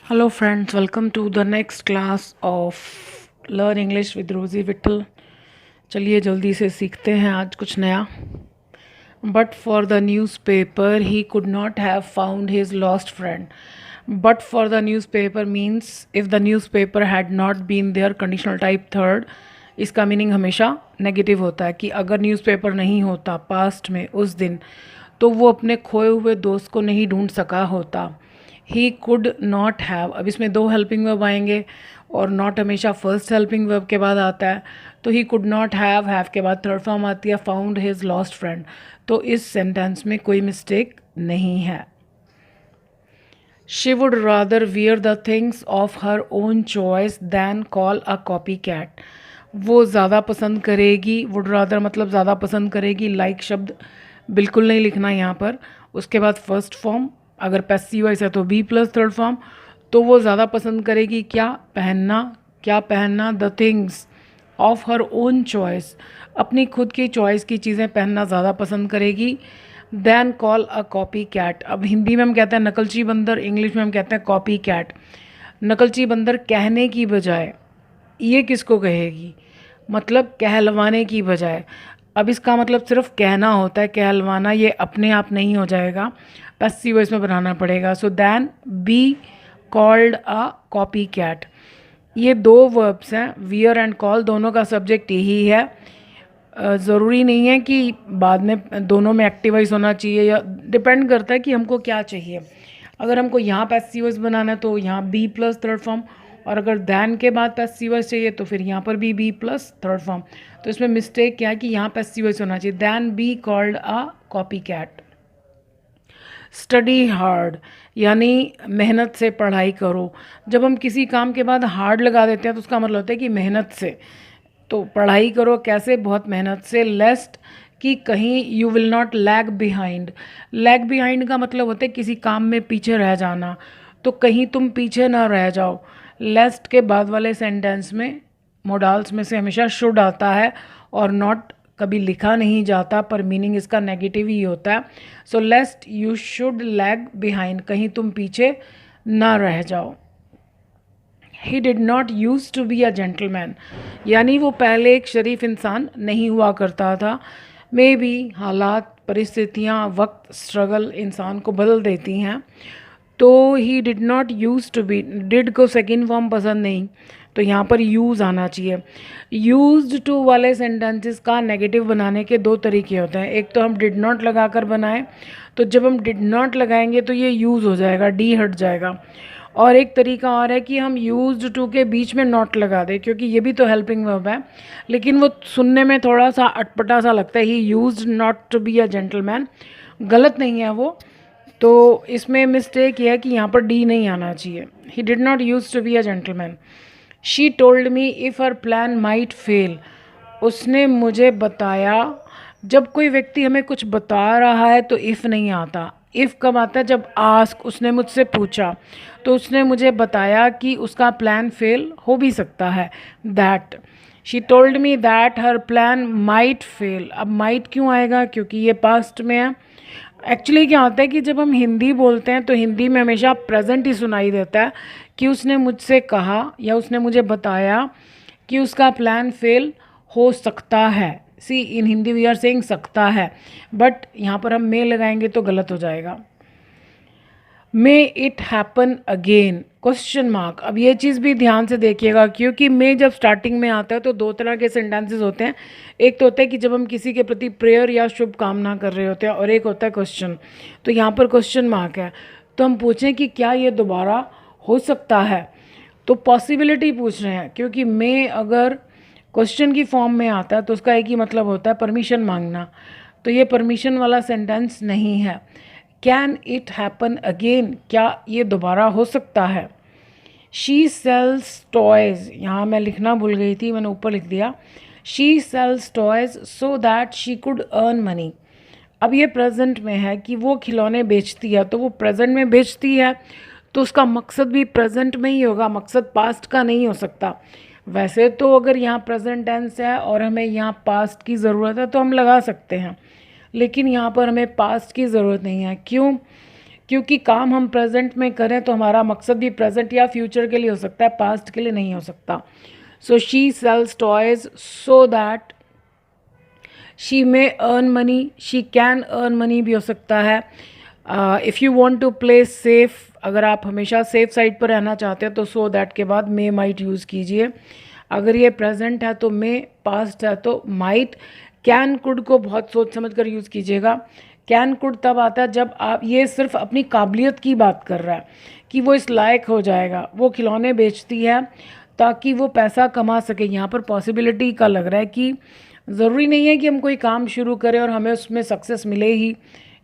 Hello friends, welcome to the next class of Learn English with Rosie Vittal। चलिए जल्दी से सीखते हैं आज कुछ नया। But for the newspaper he could not have found his lost friend. But for the newspaper means if the newspaper had not been there, conditional type third। इसका meaning हमेशा नेगेटिव होता है कि अगर न्यूज़पेपर नहीं होता पास्ट में उस दिन, तो वो अपने खोए हुए दोस्त को नहीं ढूंढ सका होता। ही कुड नॉट हैव, अब इसमें दो हेल्पिंग वर्ब आएंगे और नॉट हमेशा फर्स्ट हेल्पिंग वर्ब के बाद आता है, तो ही कुड नॉट हैव के बाद थर्ड फॉर्म आती है फाउंड हिज लॉस्ट फ्रेंड। तो इस सेंटेंस में कोई मिस्टेक नहीं है। She would rather wear the things of her own choice than call a copy cat. वो ज़्यादा पसंद करेगी, वुड रादर मतलब ज़्यादा पसंद करेगी, लाइक शब्द बिल्कुल नहीं लिखना यहाँ पर। उसके बाद फर्स्ट फॉर्म, अगर पैसिव वॉइस है तो बी प्लस थर्ड फॉर्म। तो वो ज़्यादा पसंद करेगी क्या पहनना, क्या पहनना, the things of her own choice, अपनी खुद की चॉइस की चीज़ें पहनना ज़्यादा पसंद करेगी। Than call a copy cat, अब हिंदी में हम कहते हैं नकलची बंदर, इंग्लिश में हम कहते हैं कॉपी कैट। नकलची बंदर कहने की बजाय ये किसको कहेगी, मतलब कहलवाने की बजाय। अब इसका मतलब सिर्फ कहना होता है, कहलवाना ये अपने आप नहीं हो जाएगा, पैसिव वॉइस में बनाना पड़ेगा। So than be called a copy cat. ये दो वर्ब्स हैं, वियर एंड कॉल, दोनों का सब्जेक्ट यही है। ज़रूरी नहीं है कि बाद में दोनों में एक्टिव वॉइस होना चाहिए, या डिपेंड करता है कि हमको क्या चाहिए। अगर हमको यहाँ पैसिव वॉइस बनाना है तो यहाँ बी प्लस थर्ड फॉर्म, और अगर दैन के बाद पैसिव वॉइस चाहिए तो फिर यहाँ पर भी बी प्लस थर्ड फॉर्म। तो इसमें मिस्टेक क्या है कि यहाँ पैसिव वॉइस होना चाहिए, than be called a copy cat. Study hard यानी मेहनत से पढ़ाई करो। जब हम किसी काम के बाद हार्ड लगा देते हैं तो उसका मतलब होता है कि मेहनत से, तो पढ़ाई करो कैसे, बहुत मेहनत से। लेस्ट कि कहीं you will not lag behind. Lag behind का मतलब होता है किसी काम में पीछे रह जाना, तो कहीं तुम पीछे ना रह जाओ। लेस्ट के बाद वाले सेंटेंस में मोडाल्स में से हमेशा शुड आता है और नॉट कभी लिखा नहीं जाता, पर मीनिंग इसका नेगेटिव ही होता है। So lest you should lag behind, कहीं तुम पीछे ना रह जाओ। He did not use to be a gentleman, यानी वो पहले एक शरीफ इंसान नहीं हुआ करता था। मे बी हालात, परिस्थितियाँ, वक्त, स्ट्रगल इंसान को बदल देती हैं। तो he did not use to be, did को सेकेंड फॉर्म पसंद नहीं, तो यहाँ पर यूज़ आना चाहिए। यूज्ड टू वाले सेंटेंसेस का नेगेटिव बनाने के दो तरीके होते हैं। एक तो हम डिड नॉट लगा कर बनाएं, तो जब हम डिड नॉट लगाएंगे तो ये यूज़ हो जाएगा, डी हट जाएगा। और एक तरीका और है कि हम यूज्ड टू के बीच में नॉट लगा दें, क्योंकि ये भी तो हेल्पिंग वर्ब है, लेकिन वो सुनने में थोड़ा सा अटपटा सा लगता है। He used not to be a gentleman, गलत नहीं है वो। तो इसमें मिस्टेक ये है कि यहाँ पर डी नहीं आना चाहिए। He did not use to be a gentleman. She told me if her plan might fail, उसने मुझे बताया। जब कोई व्यक्ति हमें कुछ बता रहा है तो इफ़ नहीं आता। इफ़ कब आता है, जब आस्क, उसने मुझसे पूछा, तो उसने मुझे बताया कि उसका प्लान फेल हो भी सकता है। That, she told me that her plan might fail. अब माइट क्यों आएगा, क्योंकि ये पास्ट में है। एक्चुअली क्या होता है कि जब हम हिंदी बोलते हैं तो हिंदी में हमेशा प्रेजेंट ही सुनाई देता है, कि उसने मुझसे कहा या उसने मुझे बताया कि उसका प्लान फेल हो सकता है। सी इन हिंदी वी आर सेइंग सकता है, बट यहाँ पर हम मे लगाएंगे तो गलत हो जाएगा। May it happen again, question mark. अब ये चीज़ भी ध्यान से देखिएगा, क्योंकि मे जब स्टार्टिंग में आता है तो दो तरह के सेंटेंसेस होते हैं। एक तो होता है कि जब हम किसी के प्रति प्रेयर या शुभ कामना कर रहे होते हैं, और एक होता है क्वेश्चन। तो यहाँ पर क्वेश्चन मार्क है, तो हम पूछें कि क्या ये दोबारा हो सकता है, तो पॉसिबिलिटी पूछ रहे हैं। क्योंकि मे अगर क्वेश्चन की फॉर्म में आता है तो उसका एक ही मतलब होता है परमिशन मांगना, तो ये परमिशन वाला सेंटेंस नहीं है। कैन इट हैपन अगेन, क्या ये दोबारा हो सकता है। शी सेल्स टॉयज़, यहाँ मैं लिखना भूल गई थी, मैंने ऊपर लिख दिया। She sales toys so that she could earn money. अब ये प्रेजेंट में है कि वो खिलौने बेचती है, तो वो प्रेजेंट में बेचती है, तो उसका मकसद भी प्रेजेंट में ही होगा, मकसद पास्ट का नहीं हो सकता। वैसे तो अगर यहाँ प्रेजेंट टेंस है और हमें यहाँ पास्ट की ज़रूरत है तो हम लगा सकते हैं, लेकिन यहाँ पर हमें पास्ट की ज़रूरत नहीं है। क्यों, क्योंकि काम हम प्रेजेंट में करें तो हमारा मकसद भी प्रेजेंट या फ्यूचर के लिए हो सकता है, पास्ट के लिए नहीं हो सकता। So she sells toys so that she may earn money, she can earn money भी हो सकता है। If you want to play safe, अगर आप हमेशा सेफ साइड पर रहना चाहते हैं तो सो दैट के बाद मे माइट यूज़ कीजिए। अगर ये प्रेजेंट है तो मे, पास्ट है तो माइट। कैन कुड को बहुत सोच समझ कर यूज़ कीजिएगा। कैन कुड तब आता है जब आप, ये सिर्फ अपनी काबिलियत की बात कर रहा है कि वो इस लायक हो जाएगा, वो खिलौने बेचती है ताकि वो पैसा कमा सके। यहाँ पर पॉसिबिलिटी का लग रहा है कि ज़रूरी नहीं है कि हम कोई काम शुरू करें और हमें उसमें सक्सेस मिले ही।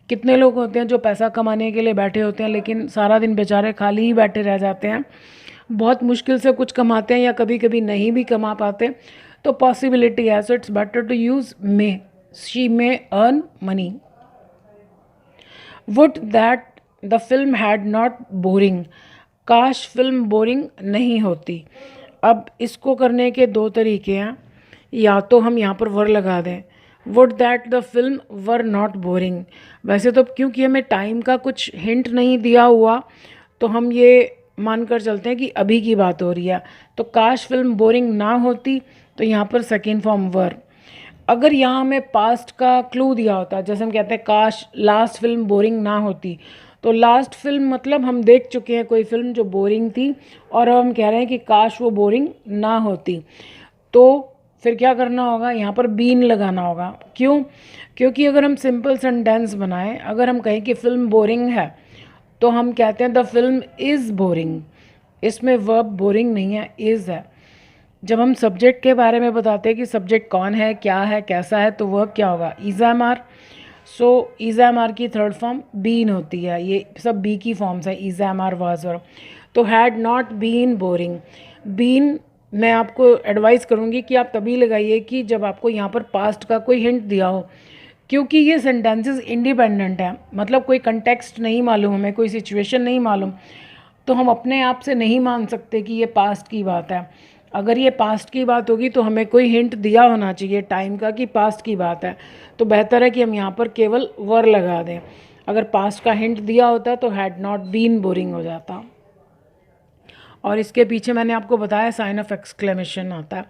कितने लोग होते हैं जो पैसा कमाने के लिए बैठे होते हैं लेकिन सारा दिन बेचारे खाली ही बैठे रह जाते हैं, बहुत मुश्किल से कुछ कमाते हैं या कभी कभी नहीं भी कमा पाते। तो पॉसिबिलिटी है, so it's better to use may. She may earn money. Would that the film had not boring, काश फिल्म बोरिंग नहीं होती। अब इसको करने के दो तरीके हैं, या तो हम यहाँ पर वर लगा दें, would that the film were not boring. वैसे तो क्योंकि हमें टाइम का कुछ हिंट नहीं दिया हुआ तो हम ये मानकर चलते हैं कि अभी की बात हो रही है, तो काश फिल्म बोरिंग ना होती तो यहाँ पर सेकेंड फॉर्म वर। अगर यहाँ हमें पास्ट का क्लू दिया होता, जैसे हम कहते हैं काश लास्ट फिल्म बोरिंग ना होती, तो लास्ट फिल्म मतलब हम देख चुके हैं कोई फिल्म जो बोरिंग थी और अब हम कह रहे हैं कि काश वो बोरिंग ना होती, तो फिर क्या करना होगा, यहाँ पर बीन लगाना होगा। क्यों? क्योंकि अगर हम सिंपल सेंटेंस बनाएं, अगर हम कहें कि फ़िल्म बोरिंग है तो हम कहते हैं द फिल्म इज़ बोरिंग। इसमें वर्ब बोरिंग नहीं है, इज़ है। जब हम सब्जेक्ट के बारे में बताते हैं कि सब्जेक्ट कौन है, क्या है, कैसा है, तो वर्ब क्या होगा, is am are. So is am are की थर्ड फॉर्म बीन होती है। ये सब बी की फॉर्म्स है, इज़ एम आर, वाज और। तो had not been boring. Been मैं आपको एडवाइस करूँगी कि आप तभी लगाइए कि जब आपको यहाँ पर पास्ट का कोई हिंट दिया हो, क्योंकि ये सेंटेंसेस इंडिपेंडेंट हैं। मतलब कोई कंटेक्स्ट नहीं मालूम, हमें कोई सिचुएशन नहीं मालूम, तो हम अपने आप से नहीं मान सकते कि ये पास्ट की बात है। अगर ये पास्ट की बात होगी तो हमें कोई हिंट दिया होना चाहिए टाइम का कि पास्ट की बात है, तो बेहतर है कि हम यहाँ पर केवल वर लगा दें। अगर पास्ट का हिंट दिया होता तो हैड नॉट बीन बोरिंग हो जाता। और इसके पीछे मैंने आपको बताया साइन ऑफ एक्सक्लेमेशन आता है।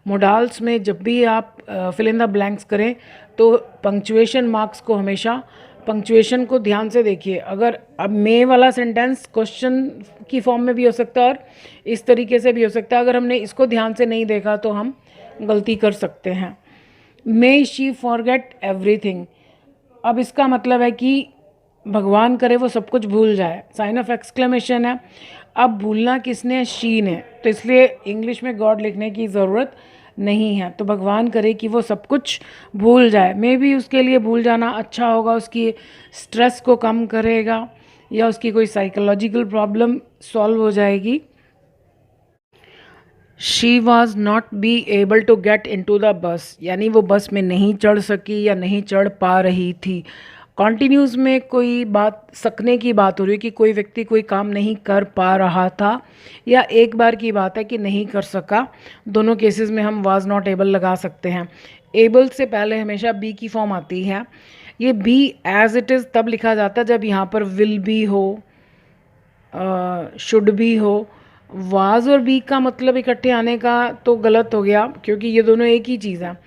मोडाल्स में जब भी आप फिल इन द ब्लैंक्स करें तो पंक्चुएशन मार्क्स को हमेशा, पंक्चुएशन को ध्यान से देखिए। अगर अब मे वाला सेंटेंस क्वेश्चन की फॉर्म में भी हो सकता है और इस तरीके से भी हो सकता है, अगर हमने इसको ध्यान से नहीं देखा तो हम गलती कर सकते हैं। मे शी फॉरगेट एवरीथिंग, अब इसका मतलब है कि भगवान करे वो सब कुछ भूल जाए, साइन ऑफ एक्सक्लेमेशन है। अब भूलना किसने, शी ने, तो इसलिए इंग्लिश में गॉड लिखने की ज़रूरत नहीं है। तो भगवान करे कि वो सब कुछ भूल जाए। मे बी उसके लिए भूल जाना अच्छा होगा, उसकी स्ट्रेस को कम करेगा या उसकी कोई साइकोलॉजिकल प्रॉब्लम सॉल्व हो जाएगी। She was not be able to get in to the bus, यानी वो बस में नहीं चढ़ सकी या नहीं चढ़ पा रही थी। कॉन्टीन्यूज़ में कोई बात, सकने की बात हो रही है कि कोई व्यक्ति कोई काम नहीं कर पा रहा था, या एक बार की बात है कि नहीं कर सका। दोनों केसेस में हम वाज नॉट एबल लगा सकते हैं। एबल से पहले हमेशा बी की फॉर्म आती है। ये बी एज इट इज़ तब लिखा जाता है जब यहाँ पर विल बी हो, शुड बी हो। वाज और बी का मतलब इकट्ठे आने का तो गलत हो गया क्योंकि ये दोनों एक ही चीज़ है।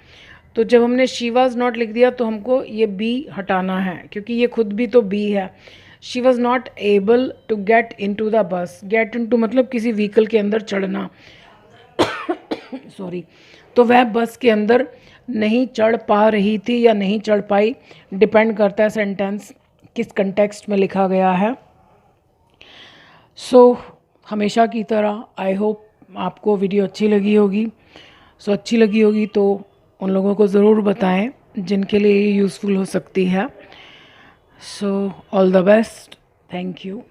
तो जब हमने शी वॉज नॉट लिख दिया तो हमको ये बी हटाना है क्योंकि ये खुद भी तो बी है। She was not able to get in to the bus, get in to मतलब किसी व्हीकल के अंदर चढ़ना सॉरी, तो वह बस के अंदर नहीं चढ़ पा रही थी या नहीं चढ़ पाई, डिपेंड करता है सेंटेंस किस कंटेक्स्ट में लिखा गया है। सो हमेशा की तरह आई होप आपको वीडियो अच्छी लगी होगी। अच्छी लगी होगी तो उन लोगों को ज़रूर बताएं जिनके लिए ये यूज़फुल हो सकती है। So all the best, thank you.